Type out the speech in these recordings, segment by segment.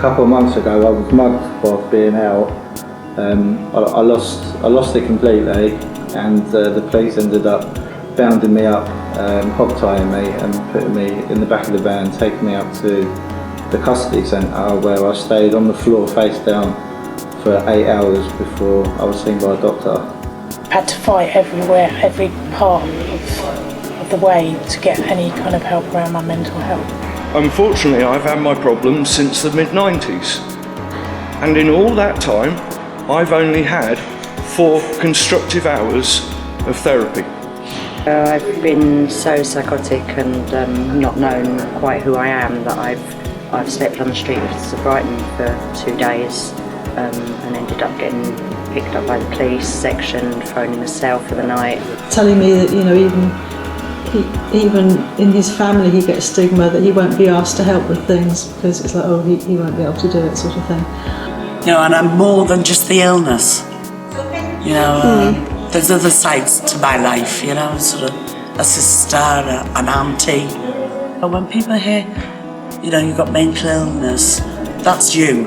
couple of months ago I was mugged while being out. I lost it completely, and the police ended up bounding me up, hog-tying me and putting me in the back of the van, taking me up to the custody centre where I stayed on the floor face down for 8 hours before I was seen by a doctor. I had to fight everywhere, every part of the way to get any kind of help around my mental health. Unfortunately, I've had my problems since the mid-90s, and in all that time I've only had 4 constructive hours of therapy. I've been so psychotic and not known quite who I am that I've slept on the street of Brighton for 2 days and ended up getting picked up by the police, sectioned, thrown in a cell for the night. Telling me that, you know, even in his family he gets stigma that he won't be asked to help with things because it's like, oh, he won't be able to do it, sort of thing. You know, and I'm more than just the illness. You know, there's other sides to my life, you know, sort of a sister, an auntie. But when people hear, you know, you've got mental illness, that's you.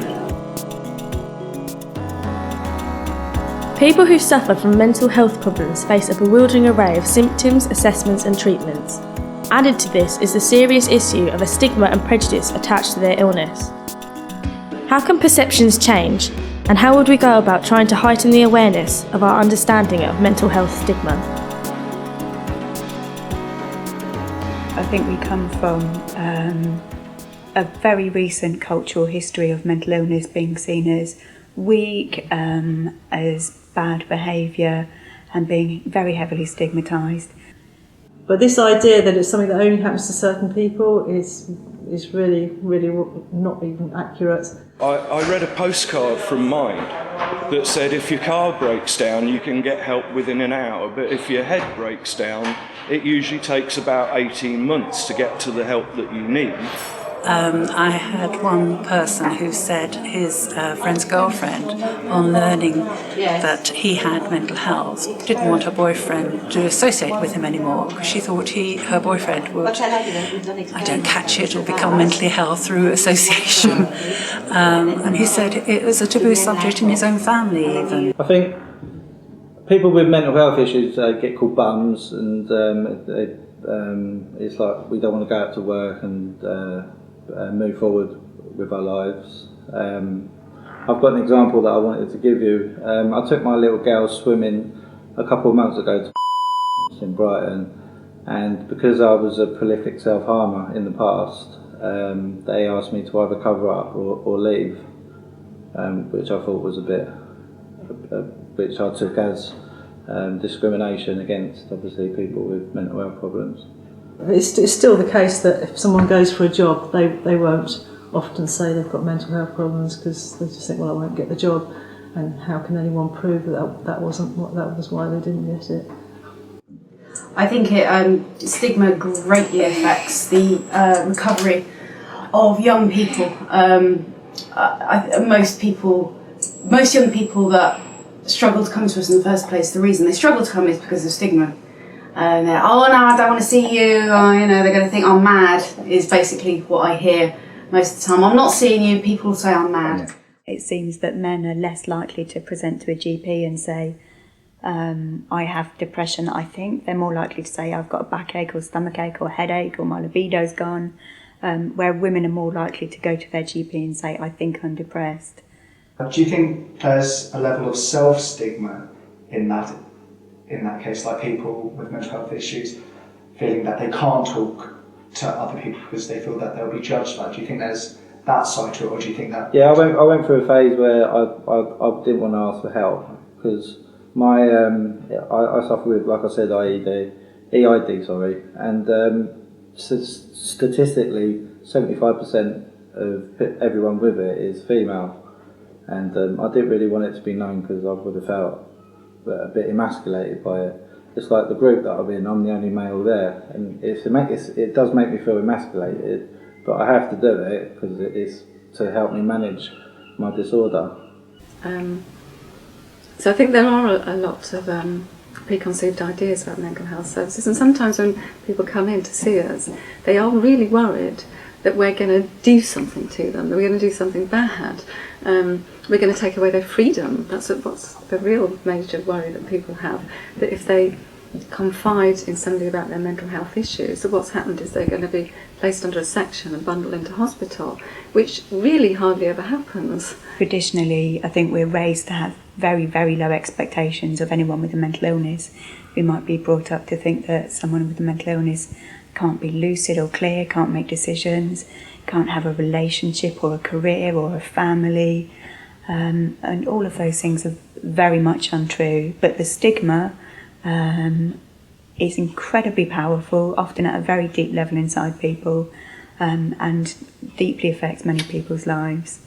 People who suffer from mental health problems face a bewildering array of symptoms, assessments and treatments. Added to this is the serious issue of a stigma and prejudice attached to their illness. How can perceptions change, and how would we go about trying to heighten the awareness of our understanding of mental health stigma? I think we come from a very recent cultural history of mental illness being seen as weak, as bad behaviour, and being very heavily stigmatised. But this idea that it's something that only happens to certain people is really, really not even accurate. I read a postcard from Mind that said if your car breaks down you can get help within an hour, but if your head breaks down it usually takes about 18 months to get to the help that you need. I had one person who said his friend's girlfriend, on learning that he had mental health, didn't want her boyfriend to associate with him anymore because she thought her boyfriend would, I don't catch it, or become mentally ill through association. And he said it was a taboo subject in his own family even. I think people with mental health issues get called bums, and it's like we don't want to go out to work and move forward with our lives. I've got an example that I wanted to give you. I took my little girl swimming a couple of months ago to in Brighton, and because I was a prolific self-harmer in the past, they asked me to either cover up or leave, which I thought was a bit, which I took as discrimination against obviously people with mental health problems. It's still the case that if someone goes for a job, they won't often say they've got mental health problems because they just think, well, I won't get the job, and how can anyone prove that was why they didn't get it? I think stigma greatly affects the recovery of young people. Most young people that struggle to come to us in the first place, the reason they struggle to come is because of stigma. And they're, oh no, I don't want to see you, oh, you know, they're going to think I'm mad, is basically what I hear most of the time. I'm not seeing you, people say I'm mad. It seems that men are less likely to present to a GP and say, I have depression. I think they're more likely to say I've got a backache or stomachache or headache or my libido's gone, where women are more likely to go to their GP and say, I think I'm depressed. Do you think there's a level of self-stigma in that case, like people with mental health issues feeling that they can't talk to other people because they feel that they'll be judged by? Do you think there's that side to it, or do you think that... Yeah, I went through a phase where I didn't want to ask for help because I suffer with, like I said, EID, and statistically 75% of everyone with it is female, and I didn't really want it to be known because I would have felt a bit emasculated by it. It's like the group that I'm in, I'm the only male there, and it does make me feel emasculated, but I have to do it because it is to help me manage my disorder. So I think there are a lot of preconceived ideas about mental health services, and sometimes when people come in to see us, they are really worried that we're going to do something to them, that we're going to do something bad. We're going to take away their freedom. That's what's the real major worry that people have, that if they confide in somebody about their mental health issues, so what's happened is they're going to be placed under a section and bundled into hospital, which really hardly ever happens. Traditionally, I think we're raised to have very, very low expectations of anyone with a mental illness. We might be brought up to think that someone with a mental illness can't be lucid or clear, can't make decisions, can't have a relationship or a career or a family, and all of those things are very much untrue. But the stigma is incredibly powerful, often at a very deep level inside people, and deeply affects many people's lives.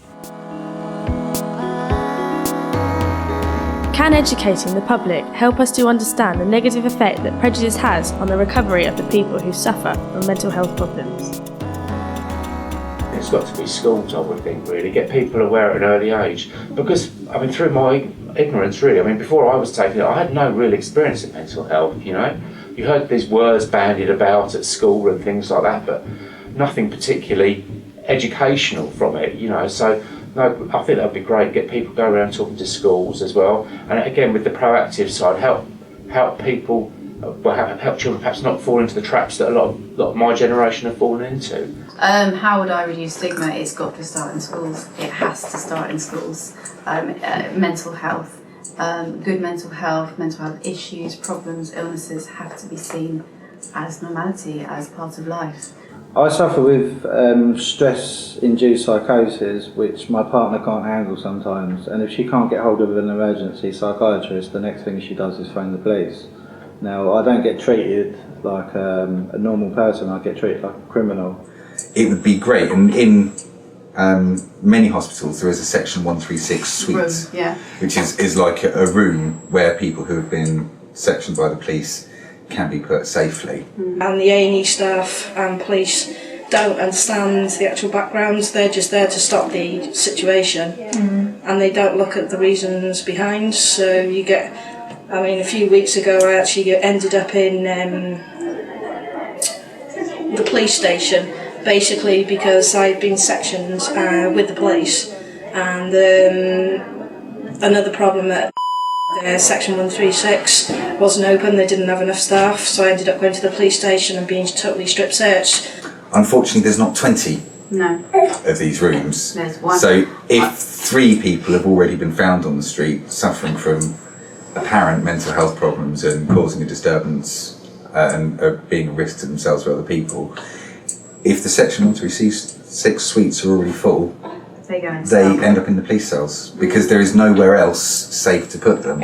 Can educating the public help us to understand the negative effect that prejudice has on the recovery of the people who suffer from mental health problems? It's got to be schools, I would think, really, get people aware at an early age. Because, I mean, through my ignorance, really, I mean, before I was taking it, I had no real experience of mental health, you know. You heard these words bandied about at school and things like that, but nothing particularly educational from it, you know. So, no, I think that would be great, get people go around talking to schools as well. And again, with the proactive side, help people, help children perhaps not fall into the traps that a lot of my generation have fallen into. How would I reduce stigma? It's got to start in schools. It has to start in schools. Mental health, good mental health issues, problems, illnesses have to be seen as normality, as part of life. I suffer with stress-induced psychosis, which my partner can't handle sometimes, and if she can't get hold of an emergency psychiatrist, the next thing she does is phone the police. Now, I don't get treated like a normal person, I get treated like a criminal. It would be great, and in many hospitals there is a section 136 suite, Room, yeah. which is like a room where people who have been sectioned by the police can be put safely. And the A&E staff and police don't understand the actual backgrounds, they're just there to stop the situation, and they don't look at the reasons behind. So you get, I mean, a few weeks ago I actually ended up in the police station, basically because I'd been sectioned with the police, and another problem at section 136 wasn't open, they didn't have enough staff, so I ended up going to the police station and being totally strip searched. Unfortunately, there's not 20 of these rooms. There's one. So if 3 people have already been found on the street suffering from apparent mental health problems and causing a disturbance and being a risk to themselves or other people, if the section 136 suites are already full, they end up in the police cells because there is nowhere else safe to put them.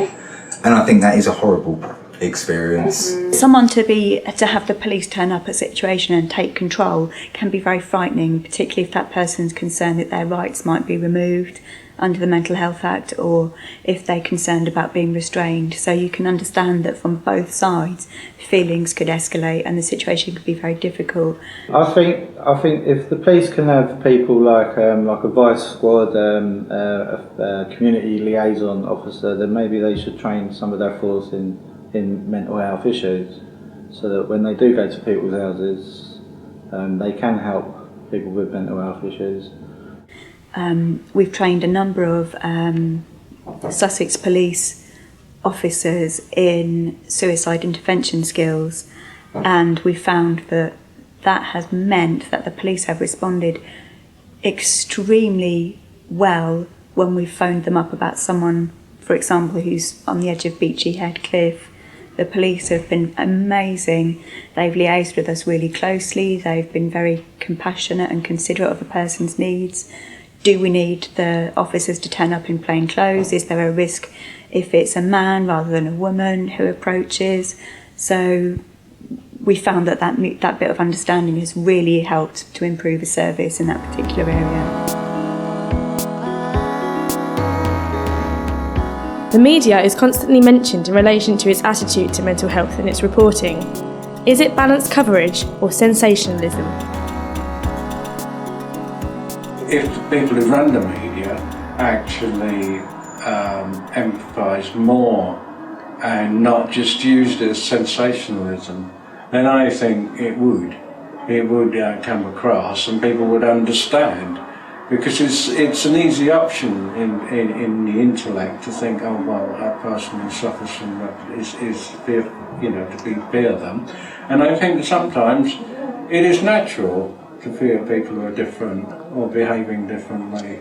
And I think that is a horrible experience. Someone to have the police turn up at a situation and take control can be very frightening, particularly if that person's concerned that their rights might be removed under the Mental Health Act, or if they're concerned about being restrained. So you can understand that from both sides, feelings could escalate and the situation could be very difficult. I think if the police can have people like a vice squad, a community liaison officer, then maybe they should train some of their force in mental health issues, so that when they do go to people's houses, they can help people with mental health issues. We've trained a number of Sussex police officers in suicide intervention skills, and we found that has meant that the police have responded extremely well when we've phoned them up about someone, for example, who's on the edge of Beachy Head Cliff. The police have been amazing. They've liaised with us really closely. They've been very compassionate and considerate of a person's needs. Do we need the officers to turn up in plain clothes? Is there a risk if it's a man rather than a woman who approaches? So we found that bit of understanding has really helped to improve a service in that particular area. The media is constantly mentioned in relation to its attitude to mental health in its reporting. Is it balanced coverage or sensationalism? If the people who run the media actually empathise more and not just used as sensationalism, then I think it would it would come across and people would understand. Because it's an easy option in the intellect to think, oh well, that person who suffers from that is fear, to be fear them. And I think sometimes it is natural to fear people who are different or behaving differently.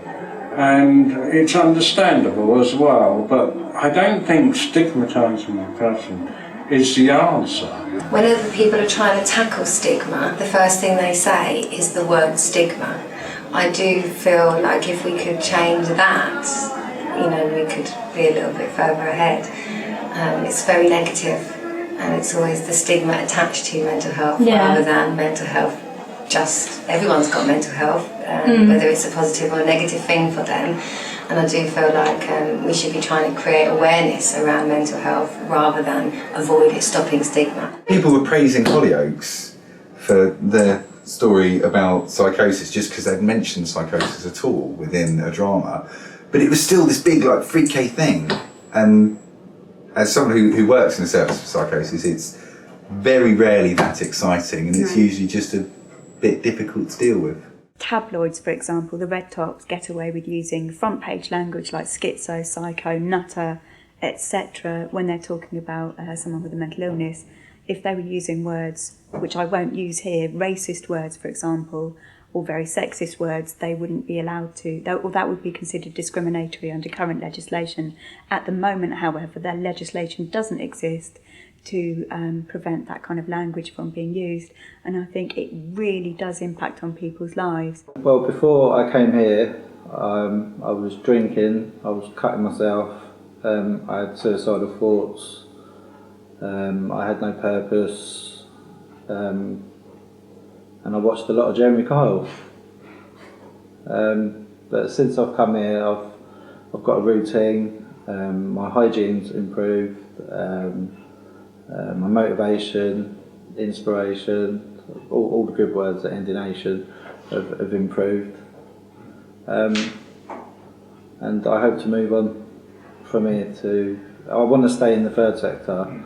And it's understandable as well, but I don't think stigmatising a person is the answer. Whenever people are trying to tackle stigma, the first thing they say is the word stigma. I do feel like if we could change that, we could be a little bit further ahead. It's very negative, and it's always the stigma attached to mental health rather than mental health. Just everyone's got mental health, whether it's a positive or a negative thing for them. And I do feel like we should be trying to create awareness around mental health rather than avoid it, stopping stigma. People were praising Hollyoaks for their story about psychosis just because they'd mentioned psychosis at all within a drama, but it was still this big freaky thing. And as someone who works in a service for psychosis, it's very rarely that exciting, and it's usually just a bit difficult to deal with. Tabloids, for example, the red tops get away with using front page language like schizo, psycho, nutter, etc. when they're talking about someone with a mental illness. If they were using words, which I won't use here, racist words, for example, or very sexist words, they wouldn't be allowed to, or that would be considered discriminatory under current legislation. At the moment, however, their legislation doesn't exist to prevent that kind of language from being used, and I think it really does impact on people's lives. Well, before I came here, I was drinking, I was cutting myself, I had suicidal thoughts. I had no purpose, and I watched a lot of Jeremy Kyle. But since I've come here, I've got a routine. My hygiene's improved. My motivation, inspiration, all the good words that end in ation have improved. And I hope to move on from here to. I want to stay in the third sector.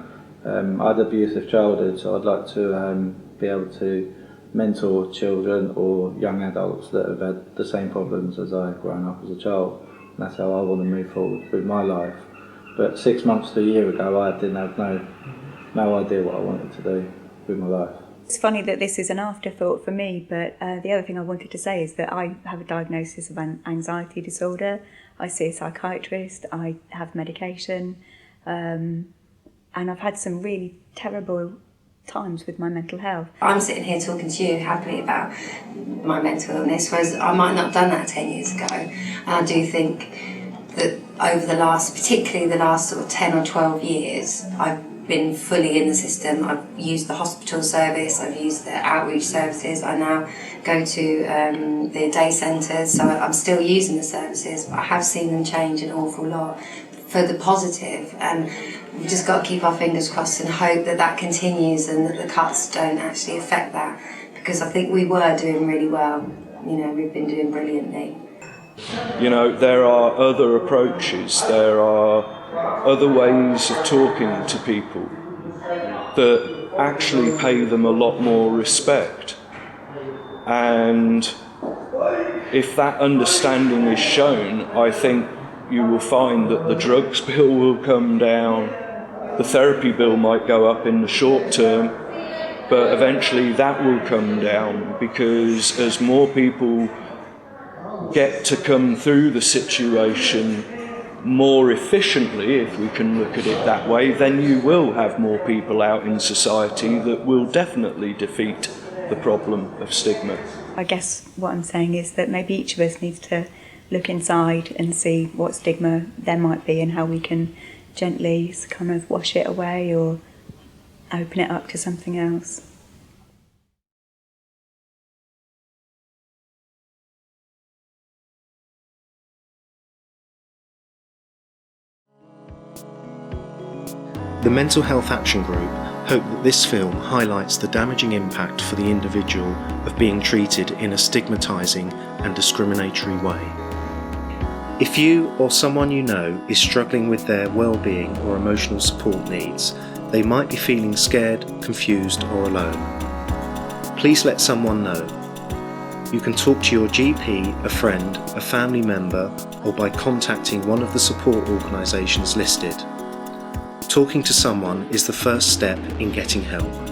I had an abusive childhood, so I'd like to be able to mentor children or young adults that have had the same problems as I've grown up as a child. And that's how I want to move forward with my life. But 6 months to a year ago, I didn't have no idea what I wanted to do with my life. It's funny that this is an afterthought for me, but the other thing I wanted to say is that I have a diagnosis of an anxiety disorder. I see a psychiatrist, I have medication, and I've had some really terrible times with my mental health. I'm sitting here talking to you happily about my mental illness, whereas I might not have done that 10 years ago. And I do think that over particularly the last sort of 10 or 12 years, I've been fully in the system. I've used the hospital service, I've used the outreach services, I now go to the day centres, so I'm still using the services, but I have seen them change an awful lot for the positive, and we've just got to keep our fingers crossed and hope that that continues and that the cuts don't actually affect that, because I think we were doing really well. We've been doing brilliantly. There are other approaches, there are other ways of talking to people that actually pay them a lot more respect. And if that understanding is shown, I think you will find that the drugs bill will come down, the therapy bill might go up in the short term, but eventually that will come down, because as more people get to come through the situation more efficiently, if we can look at it that way, then you will have more people out in society that will definitely defeat the problem of stigma. I guess what I'm saying is that maybe each of us needs to look inside and see what stigma there might be and how we can gently kind of wash it away or open it up to something else. The Mental Health Action Group hope that this film highlights the damaging impact for the individual of being treated in a stigmatising and discriminatory way. If you or someone you know is struggling with their well-being or emotional support needs, they might be feeling scared, confused or alone. please let someone know. You can talk to your GP, a friend, a family member, or by contacting one of the support organisations listed. Talking to someone is the first step in getting help.